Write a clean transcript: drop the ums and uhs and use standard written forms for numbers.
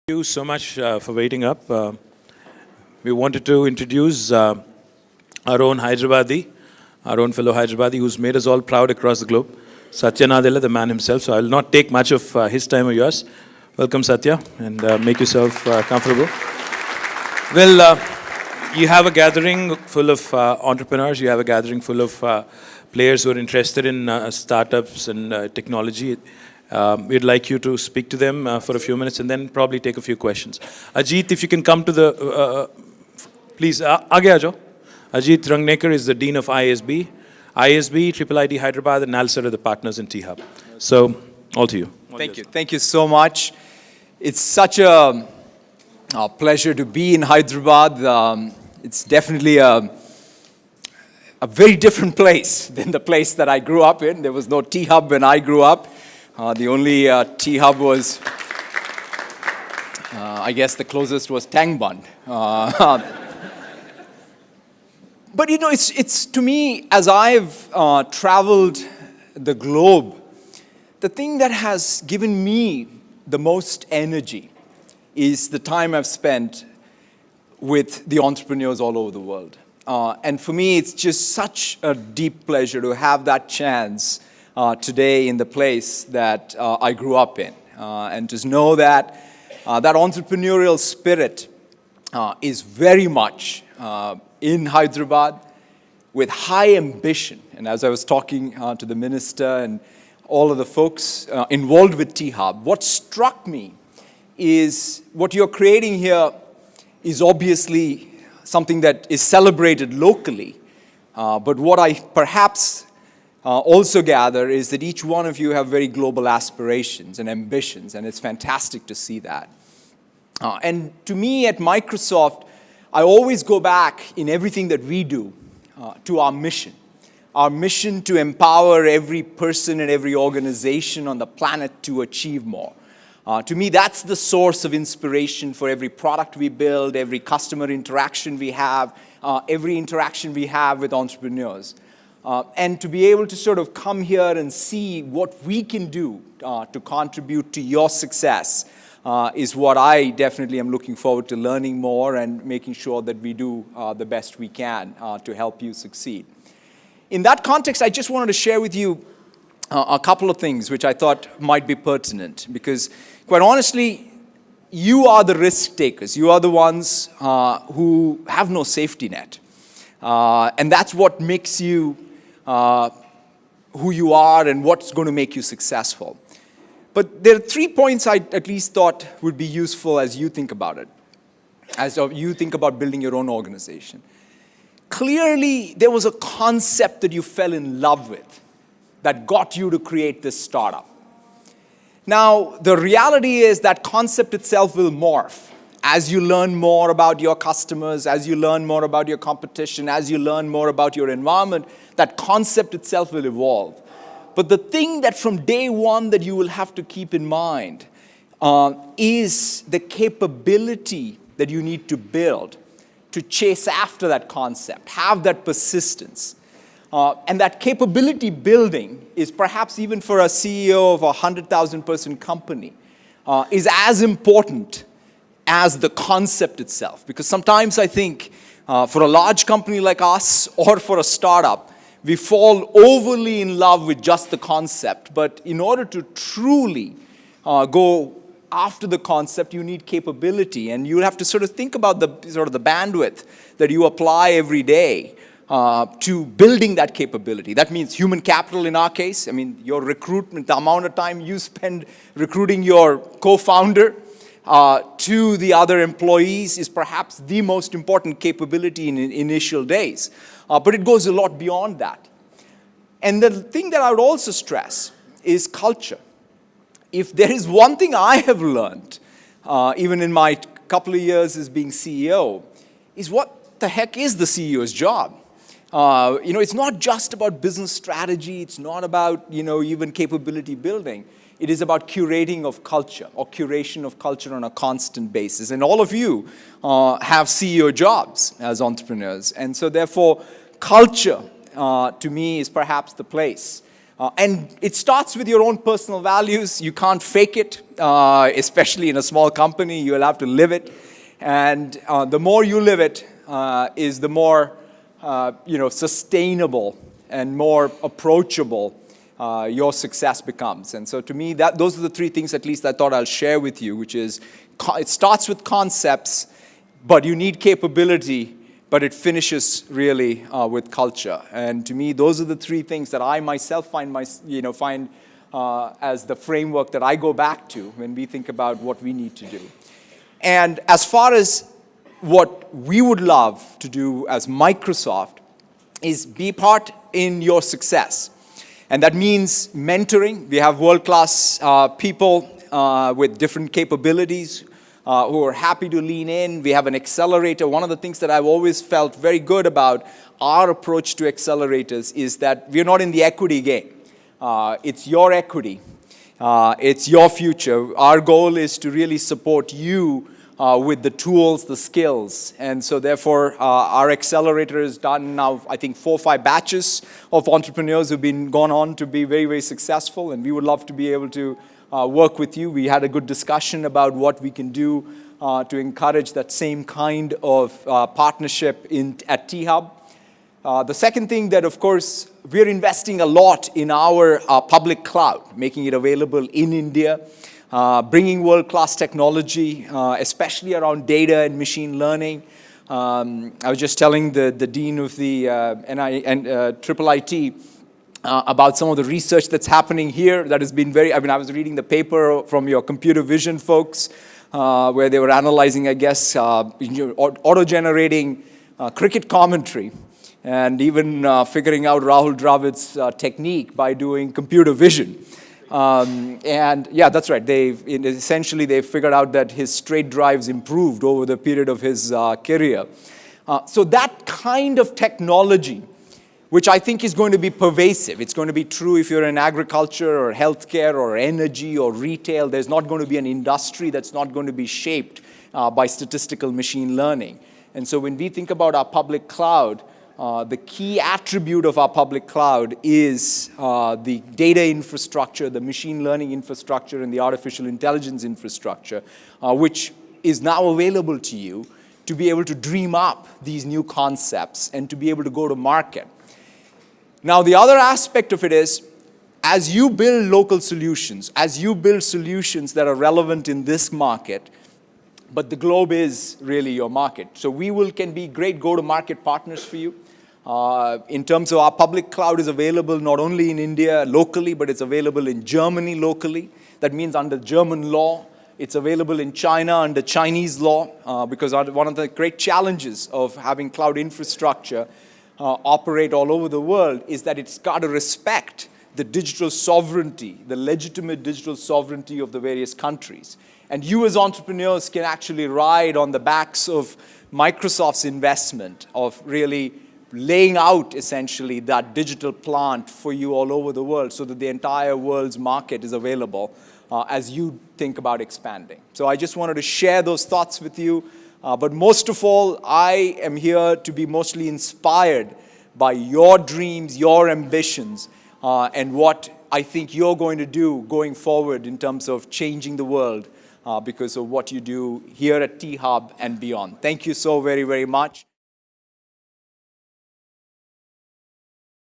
Thank you so much for waiting up. We wanted to introduce our own Hyderabadi, our own fellow Hyderabadi, who's made us all proud across the globe. Satya Nadella, the man himself. So I'll not take much of his time or yours. Welcome, Satya, and make yourself comfortable. Well, you have a gathering full of entrepreneurs. You have a gathering full of players who are interested in startups and technology. We'd like you to speak to them for a few minutes and then probably take a few questions. Ajit, if you can come to the, please, aage aa jao. Ajit Rangnekar is the Dean of ISB. ISB, Triple ID Hyderabad, and NALSA are the partners in T-Hub. So, all to you. Thank you. Thank you so much. It's such a pleasure to be in Hyderabad. It's definitely a very different place than the place that I grew up in. There was no T-Hub when I grew up. The only T-Hub was, I guess the closest was Tangband. But you know, it's to me, as I've traveled the globe, the thing that has given me the most energy is the time I've spent with the entrepreneurs all over the world. And for me, it's just such a deep pleasure to have that chance today in the place that I grew up in. And to know that that entrepreneurial spirit is very much in Hyderabad with high ambition. And as I was talking to the minister and all of the folks involved with T-Hub, what struck me is what you're creating here is obviously something that is celebrated locally. But what I perhaps also gather is that each one of you have very global aspirations and ambitions, and it's fantastic to see that. And to me at Microsoft, I always go back in everything that we do to our mission to empower every person and every organization on the planet to achieve more. To me, that's the source of inspiration for every product we build, every customer interaction we have, every interaction we have with entrepreneurs. And to be able to sort of come here and see what we can do to contribute to your success is what I definitely am looking forward to learning more and making sure that we do the best we can to help you succeed. In that context, I just wanted to share with you a couple of things which I thought might be pertinent, because quite honestly, you are the risk takers. You are the ones who have no safety net. And that's what makes you who you are and what's going to make you successful. But there are 3 points I at least thought would be useful as you think about it, as you think about building your own organization. Clearly, there was a concept that you fell in love with that got you to create this startup. Now, the reality is that concept itself will morph as you learn more about your customers, as you learn more about your competition, as you learn more about your environment, that concept itself will evolve. But the thing that from day one that you will have to keep in mind is the capability that you need to build to chase after that concept, have that persistence. And that capability building is perhaps even for a CEO of a 100,000 person company, is as important as the concept itself. Because sometimes I think for a large company like us or for a startup, we fall overly in love with just the concept. But in order to truly go after the concept, you need capability. And you have to sort of think about the bandwidth that you apply every day to building that capability. That means human capital in our case. I mean, your recruitment, the amount of time you spend recruiting your co-founder to the other employees is perhaps the most important capability in initial days. But it goes a lot beyond that. And the thing that I would also stress is culture. If there is one thing I have learned, even in my couple of years as being CEO, is what the heck is the CEO's job? It's not just about business strategy. It's not about, even capability building. It is about curating of culture or curation of culture on a constant basis. And all of you have CEO jobs as entrepreneurs. And so therefore, culture to me is perhaps the place And it starts with your own personal values. You can't fake it, especially in a small company. You'll have to live it. And the more you live it, is the more sustainable and more approachable your success becomes. And so to me, those are the three things at least I thought I'll share with you, which is it starts with concepts, but you need capability, but it finishes really with culture. And to me, those are the three things that I myself find as the framework that I go back to when we think about what we need to do. And as far as what we would love to do as Microsoft is be part in your success. And that means mentoring. We have world-class people with different capabilities who are happy to lean in. We have an accelerator. One of the things that I've always felt very good about our approach to accelerators is that we're not in the equity game. It's your equity. It's your future. Our goal is to really support you with the tools, the skills. And so therefore, our accelerator has done now, I think, 4 or 5 batches of entrepreneurs who've gone on to be very, very successful. And we would love to be able to work with you. We had a good discussion about what we can do to encourage that same kind of partnership at T-Hub. The second thing that, of course, we're investing a lot in our public cloud, making it available in India, bringing world-class technology, especially around data and machine learning. I was just telling the dean of the IIIT about some of the research that's happening here that has been I was reading the paper from your computer vision folks where they were analyzing, I guess, auto-generating cricket commentary and even figuring out Rahul Dravid's technique by doing computer vision. And yeah, that's right. Essentially they've figured out that his straight drives improved over the period of his career. So that kind of technology, which I think is going to be pervasive. It's going to be true if you're in agriculture or healthcare or energy or retail. There's not going to be an industry that's not going to be shaped by statistical machine learning. And so when we think about our public cloud, the key attribute of our public cloud is the data infrastructure, the machine learning infrastructure, and the artificial intelligence infrastructure, which is now available to you to be able to dream up these new concepts and to be able to go to market. Now, the other aspect of it is, as you build local solutions, as you build solutions that are relevant in this market, but the globe is really your market. So we can be great go-to-market partners for you. In terms of our public cloud is available not only in India locally, but it's available in Germany locally. That means under German law. It's available in China under Chinese law, because one of the great challenges of having cloud infrastructure operate all over the world is that it's got to respect the digital sovereignty, the legitimate digital sovereignty of the various countries. And you as entrepreneurs can actually ride on the backs of Microsoft's investment of really laying out essentially that digital plant for you all over the world so that the entire world's market is available as you think about expanding. So I just wanted to share those thoughts with you. But most of all, I am here to be mostly inspired by your dreams, your ambitions, and what I think you're going to do going forward in terms of changing the world because of what you do here at T-Hub and beyond. Thank you so very, very much.